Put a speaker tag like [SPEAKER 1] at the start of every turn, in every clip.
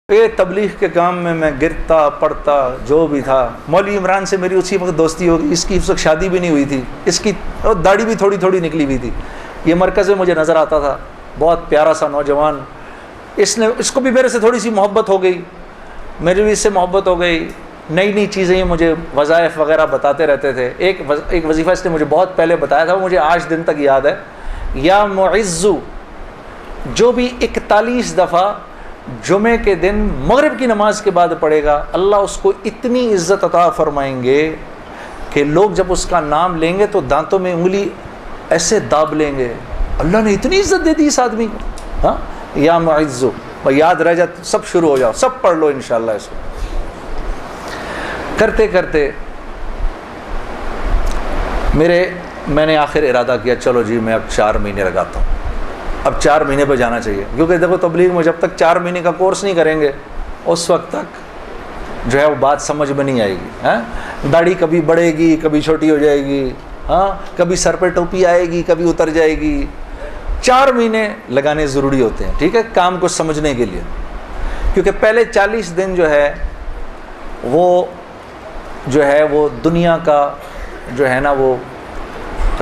[SPEAKER 1] یہ تبلیغ کے کام میں گرتا پڑتا جو بھی تھا. مولوی عمران سے میری اسی وقت دوستی ہو گئی. اس کی اس وقت شادی بھی نہیں ہوئی تھی, اس کی داڑھی بھی تھوڑی تھوڑی نکلی ہوئی تھی. یہ مرکز میں مجھے نظر آتا تھا, بہت پیارا سا نوجوان. اس کو بھی میرے سے تھوڑی سی محبت ہو گئی, میری بھی اس سے محبت ہو گئی. نئی نئی چیزیں مجھے وظائف وغیرہ بتاتے رہتے تھے. ایک وظیفہ اس نے مجھے بہت پہلے بتایا تھا, وہ مجھے آج دن تک یاد ہے. یا معزو, جو بھی 41 دفعہ جمعے کے دن مغرب کی نماز کے بعد پڑھے گا, اللہ اس کو اتنی عزت عطا فرمائیں گے کہ لوگ جب اس کا نام لیں گے تو دانتوں میں انگلی ایسے داب لیں گے. اللہ نے اتنی عزت دے دی اس آدمی کو. ہاں, یا معزو, یاد رہ جائے, سب شروع ہو جاؤ, سب پڑھ لو انشاءاللہ. اس کو کرتے کرتے میں نے آخر ارادہ کیا, چلو جی میں اب 4 مہینے لگاتا ہوں. اب 4 مہینے پہ جانا چاہیے, کیونکہ دیکھو تبلیغ میں جب تک 4 مہینے کا کورس نہیں کریں گے اس وقت تک جو ہے وہ بات سمجھ میں نہیں آئے گی. داڑھی کبھی بڑھے گی, کبھی چھوٹی ہو جائے گی, ہاں کبھی سر پہ ٹوپی آئے گی, کبھی اتر جائے گی. 4 مہینے لگانے ضروری ہوتے ہیں, ٹھیک ہے, کام کو سمجھنے کے لیے. کیونکہ پہلے 40 دن جو ہے وہ دنیا کا جو ہے نا وہ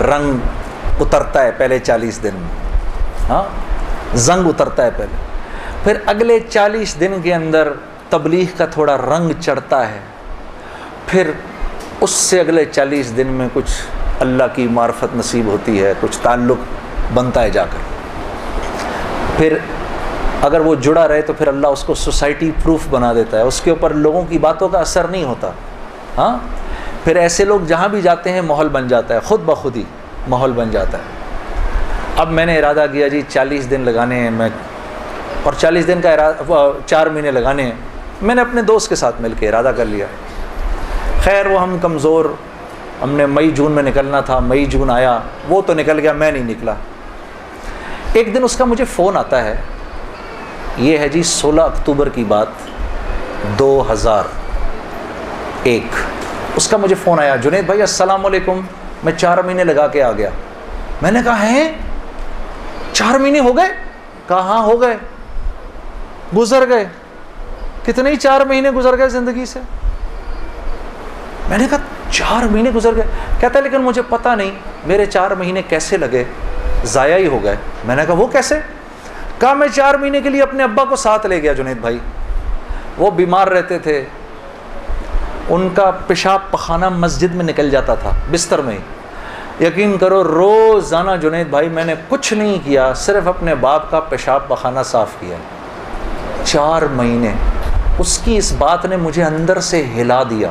[SPEAKER 1] رنگ اترتا ہے پہلے 40 دن میں. ہاں, زنگ اترتا ہے پہلے. پھر اگلے 40 دن کے اندر تبلیغ کا تھوڑا رنگ چڑھتا ہے. پھر اس سے اگلے 40 دن میں کچھ اللہ کی معرفت نصیب ہوتی ہے, کچھ تعلق بنتا ہے جا کر. پھر اگر وہ جڑا رہے تو پھر اللہ اس کو سوسائٹی پروف بنا دیتا ہے, اس کے اوپر لوگوں کی باتوں کا اثر نہیں ہوتا. ہاں, پھر ایسے لوگ جہاں بھی جاتے ہیں ماحول بن جاتا ہے, خود بخود ہی ماحول بن جاتا ہے. اب میں نے ارادہ کیا جی 40 دن لگانے ہیں میں, اور 40 دن کا ارادہ 4 مہینے لگانے ہیں. میں نے اپنے دوست کے ساتھ مل کے ارادہ کر لیا. خیر وہ ہم کمزور, ہم نے مئی جون میں نکلنا تھا, مئی جون آیا, وہ تو نکل گیا, میں نہیں نکلا. ایک دن اس کا مجھے فون آتا ہے, یہ ہے جی 16 اکتوبر کی بات 2001. اس کا مجھے فون آیا, جنید بھائی السلام علیکم, میں 4 مہینے لگا کے آ گیا. میں نے کہا ہیں 4 مہینے ہو گئے؟ کہا ہاں ہو گئے, گزر گئے. کتنے ہی 4 مہینے گزر گئے زندگی سے. میں نے کہا 4 مہینے گزر گئے؟ کہتا ہے لیکن مجھے پتہ نہیں میرے 4 مہینے کیسے لگے, ضائع ہی ہو گئے. میں نے کہا وہ کیسے؟ کہا میں 4 مہینے کے لیے اپنے ابا کو ساتھ لے گیا جنید بھائی. وہ بیمار رہتے تھے, ان کا پیشاب پخانہ مسجد میں نکل جاتا تھا بستر میں ہی. یقین کرو روزانہ جنید بھائی میں نے کچھ نہیں کیا, صرف اپنے باپ کا پیشاب پخانہ صاف کیا. 4 مہینے. اس کی اس بات نے مجھے اندر سے ہلا دیا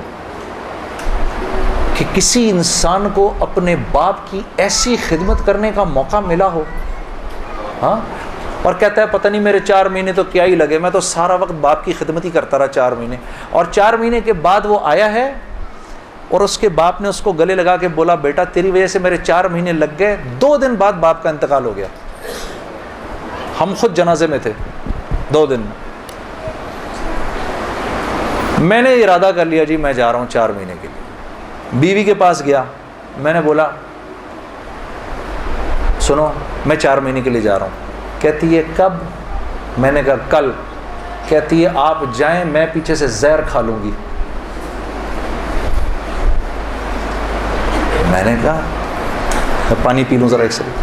[SPEAKER 1] کہ کسی انسان کو اپنے باپ کی ایسی خدمت کرنے کا موقع ملا ہو. ہاں, اور کہتا ہے پتہ نہیں میرے 4 مہینے تو کیا ہی لگے, میں تو سارا وقت باپ کی خدمت ہی کرتا رہا 4 مہینے. اور 4 مہینے کے بعد وہ آیا ہے اور اس کے باپ نے اس کو گلے لگا کے بولا بیٹا تیری وجہ سے میرے 4 مہینے لگ گئے. 2 دن بعد باپ کا انتقال ہو گیا. ہم خود جنازے میں تھے 2 دن. میں نے ارادہ کر لیا جی میں جا رہا ہوں 4 مہینے کے لیے. بیوی کے پاس گیا, میں نے بولا سنو میں 4 مہینے کے لیے جا رہا ہوں. کہتی ہے کب؟ میں نے کہا کل. کہتی ہے آپ جائیں, میں پیچھے سے زہر کھا لوں گی. میں نے کہا میں پانی پی لوں ذرا ایک سیکنڈ.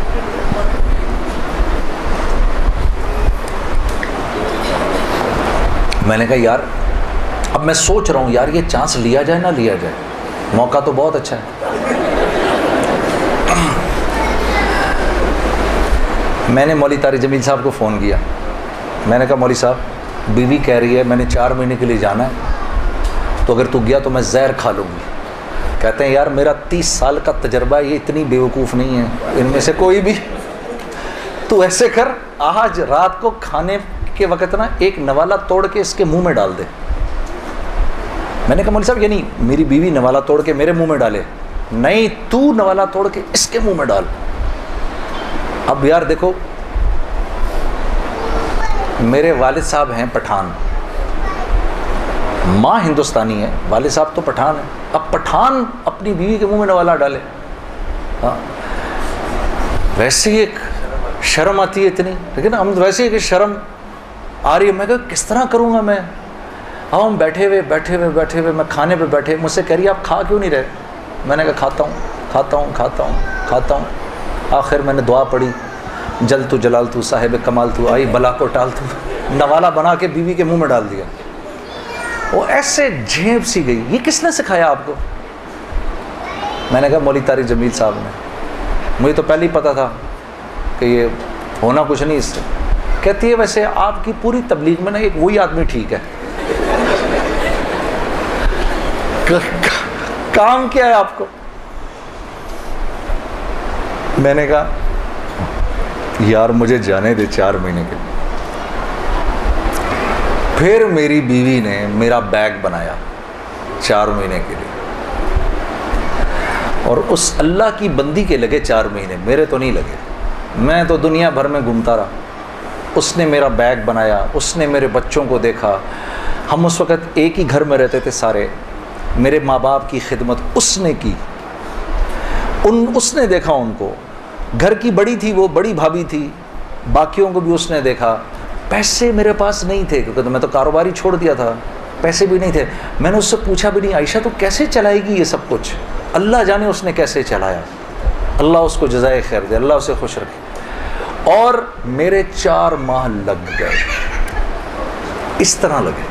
[SPEAKER 1] میں نے کہا یار اب میں سوچ رہا ہوں یار یہ چانس لیا جائے نہ لیا جائے, موقع تو بہت اچھا ہے. میں نے مولوی طارق جمیل صاحب کو فون کیا. میں نے کہا مولوی صاحب بیوی کہہ رہی ہے میں نے 4 مہینے کے لیے جانا ہے, تو اگر تو گیا تو میں زہر کھا لوں گی. کہتے ہیں یار میرا 30 سال کا تجربہ ہے, یہ اتنی بیوقوف نہیں ہے ان میں سے کوئی بھی. تو ایسے کر آج رات کو کھانے کے وقت نا ایک نوالا توڑ کے اس کے منہ میں ڈال دے. میں نے کہا مولوی صاحب یعنی میری بیوی نوالا توڑ کے میرے منہ میں ڈالے؟ نہیں, تو نوالا توڑ کے اس کے منہ میں ڈال. اب یار دیکھو میرے والد صاحب ہیں پٹھان, ماں ہندوستانی ہے, والد صاحب تو پٹھان ہے. اب پٹھان اپنی بیوی کے منہ میں نوالا ڈالے. ہاں ویسے ہی ایک شرم آتی ہے اتنی, لیکن ہم ویسے ہی کہ شرم آ رہی ہے. میں کہا کس طرح کروں گا میں؟ اب ہم بیٹھے ہوئے میں کھانے پہ بیٹھے, مجھ سے کہہ رہی ہے آپ کھا کیوں نہیں رہے؟ میں نے کہا کھاتا ہوں. آخر میں نے دعا پڑھی, جل تو جلال تو صاحب کمال تو, آئی بلا کو ٹال تو, نوالا بنا کے بیوی کے منہ میں ڈال دیا. وہ ایسے جھیپ سی گئی. یہ کس نے سکھایا آپ کو؟ میں نے کہا مولوی طارق جمیل صاحب نے. مجھے تو پہلے ہی پتا تھا کہ یہ ہونا کچھ نہیں اس سے. کہتی ہے ویسے آپ کی پوری تبلیغ میں نا ایک وہی آدمی ٹھیک ہے. کام کیا ہے آپ کو؟ میں نے کہا یار مجھے جانے دے 4 مہینے کے لیے. پھر میری بیوی نے میرا بیگ بنایا 4 مہینے کے لیے, اور اس اللہ کی بندی کے لگے 4 مہینے, میرے تو نہیں لگے. میں تو دنیا بھر میں گھومتا رہا. اس نے میرا بیگ بنایا, اس نے میرے بچوں کو دیکھا. ہم اس وقت ایک ہی گھر میں رہتے تھے سارے. میرے ماں باپ کی خدمت اس نے کی, اس نے دیکھا ان کو. گھر کی بڑی تھی وہ, بڑی بھابھی تھی, باقیوں کو بھی اس نے دیکھا. پیسے میرے پاس نہیں تھے کیونکہ میں تو کاروباری چھوڑ دیا تھا, پیسے بھی نہیں تھے. میں نے اس سے پوچھا بھی نہیں عائشہ تو کیسے چلائے گی یہ سب کچھ؟ اللہ جانے اس نے کیسے چلایا. اللہ اس کو جزائے خیر دے, اللہ اسے خوش رکھے. اور میرے 4 ماہ لگ گئے, اس طرح لگے.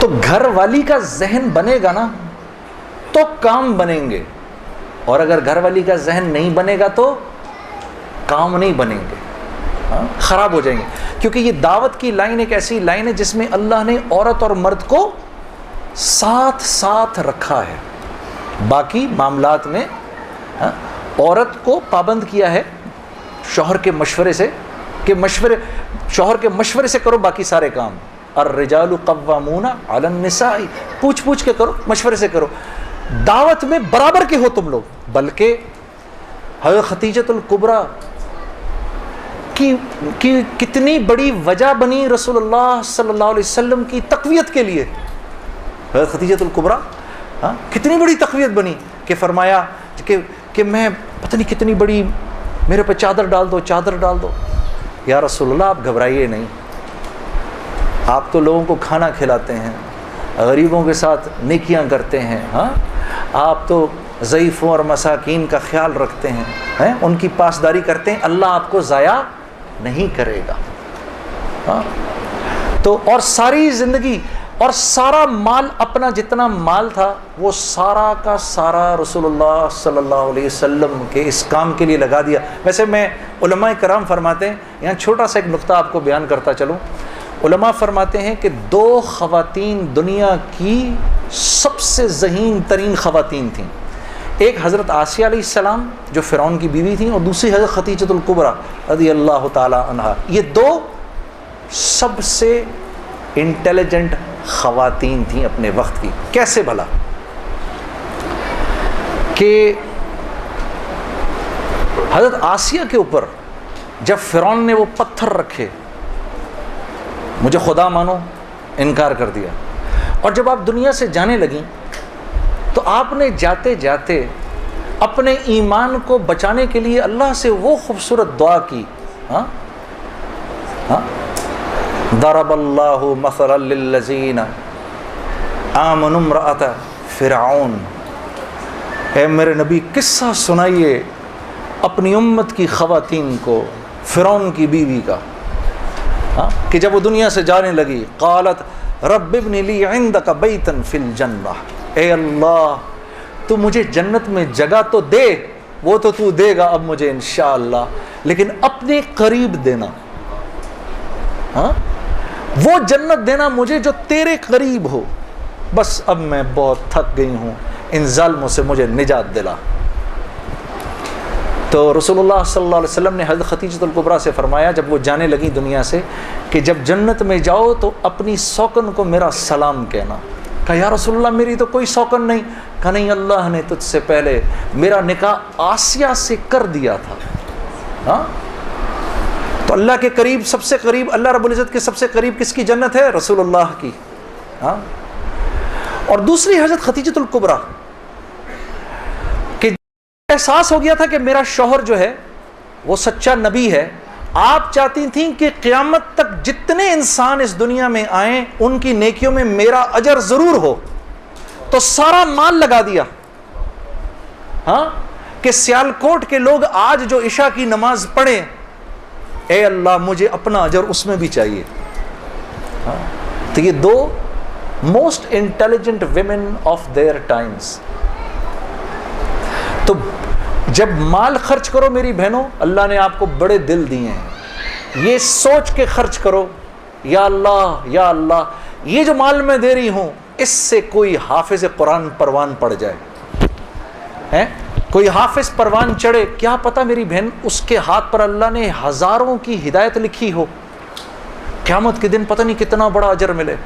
[SPEAKER 1] تو گھر والی کا ذہن بنے گا نا تو کام بنیں گے, اور اگر گھر والی کا ذہن نہیں بنے گا تو کام نہیں بنیں گے, خراب ہو جائیں گے. کیونکہ یہ دعوت کی لائن ایک ایسی لائن ہے جس میں اللہ نے عورت اور مرد کو ساتھ رکھا ہے. باقی معاملات میں عورت کو پابند کیا ہے شوہر کے مشورے سے, کہ شوہر کے مشورے سے کرو باقی سارے کام. الرجال قوامون علی النساء, پوچھ کے کرو, مشورے سے کرو. دعوت میں برابر کے ہو تم لوگ. بلکہ حضرت خدیجۃ الکبریٰ کی کتنی بڑی وجہ بنی رسول اللہ صلی اللہ علیہ وسلم کی تقویت کے لیے. حضرت خدیجۃ الکبریٰ کتنی بڑی تقویت بنی کہ فرمایا کہ میں پتہ نہیں کتنی بڑی, میرے پہ چادر ڈال دو. یا رسول اللہ آپ گھبرائیے نہیں, آپ تو لوگوں کو کھانا کھلاتے ہیں, غریبوں کے ساتھ نیکیاں کرتے ہیں, آپ تو ضعیفوں اور مساکین کا خیال رکھتے ہیں, ان کی پاسداری کرتے ہیں, اللہ آپ کو ضائع نہیں کرے گا. تو اور ساری زندگی اور سارا مال, اپنا جتنا مال تھا وہ سارا کا سارا رسول اللہ صلی اللہ علیہ وسلم کے اس کام کے لیے لگا دیا. ویسے میں علماء کرام فرماتے ہیں, یہاں چھوٹا سا ایک نقطہ آپ کو بیان کرتا چلوں. علماء فرماتے ہیں کہ 2 خواتین دنیا کی سب سے ذہین ترین خواتین تھیں. ایک حضرت آسیہ علیہ السلام جو فرعون کی بیوی تھیں, اور دوسری حضرت خدیجۃ الکبریٰ رضی اللہ تعالی عنہا. یہ 2 سب سے انٹیلیجنٹ خواتین تھیں اپنے وقت کی. کیسے بھلا؟ کہ حضرت آسیہ کے اوپر جب فرعون نے وہ پتھر رکھے, مجھے خدا مانو, انکار کر دیا, اور جب آپ دنیا سے جانے لگیں تو آپ نے جاتے جاتے اپنے ایمان کو بچانے کے لیے اللہ سے وہ خوبصورت دعا کی. ضرب اللہ مثلا للذین آمنوا امرأۃ فرعون. اے میرے نبی قصہ سنائیے اپنی امت کی خواتین کو فرعون کی بیوی کا, کہ جب وہ دنیا سے جانے لگی, قالت رب ابن لی عندک بیتا فی الجنہ, اے اللہ تو مجھے جنت میں جگہ تو دے, وہ تو دے گا اب مجھے انشاءاللہ, لیکن اپنے قریب دینا, وہ جنت دینا مجھے جو تیرے قریب ہو. بس اب میں بہت تھک گئی ہوں, ان ظالموں سے مجھے نجات دلا. تو رسول اللہ صلی اللہ علیہ وسلم نے حضرت خدیجۃ الکبریٰ سے فرمایا جب وہ جانے لگی دنیا سے, کہ جب جنت میں جاؤ تو اپنی سوکن کو میرا سلام کہنا. کہا یا رسول اللہ میری تو کوئی سوکن نہیں. کہا نہیں, اللہ نے تجھ سے پہلے میرا نکاح آسیہ سے کر دیا تھا. تو اللہ کے قریب, سب سے قریب, اللہ رب العزت کے سب سے قریب کس کی جنت ہے؟ رسول اللہ کی. اور دوسری حضرت خدیجۃ الکبریٰ, کہ احساس ہو گیا تھا کہ میرا شوہر جو ہے وہ سچا نبی ہے, آپ چاہتی تھیں کہ قیامت تک جتنے انسان اس دنیا میں آئیں ان کی نیکیوں میں میرا اجر ضرور ہو، تو سارا مال لگا دیا، ہاں، کہ سیالکوٹ کے لوگ آج جو عشاء کی نماز پڑھیں، اے اللہ مجھے اپنا اجر اس میں بھی چاہیے. تو یہ دو most intelligent women of their times. تو جب مال خرچ کرو میری بہنوں، اللہ نے آپ کو بڑے دل دیے ہیں، یہ سوچ کے خرچ کرو، یا اللہ یا اللہ یہ جو مال میں دے رہی ہوں اس سے کوئی حافظ قرآن پروان پڑ جائے، کوئی حافظ پروان چڑھے، کیا پتہ میری بہن اس کے ہاتھ پر اللہ نے ہزاروں کی ہدایت لکھی ہو، قیامت کے دن پتہ نہیں کتنا بڑا اجر ملے.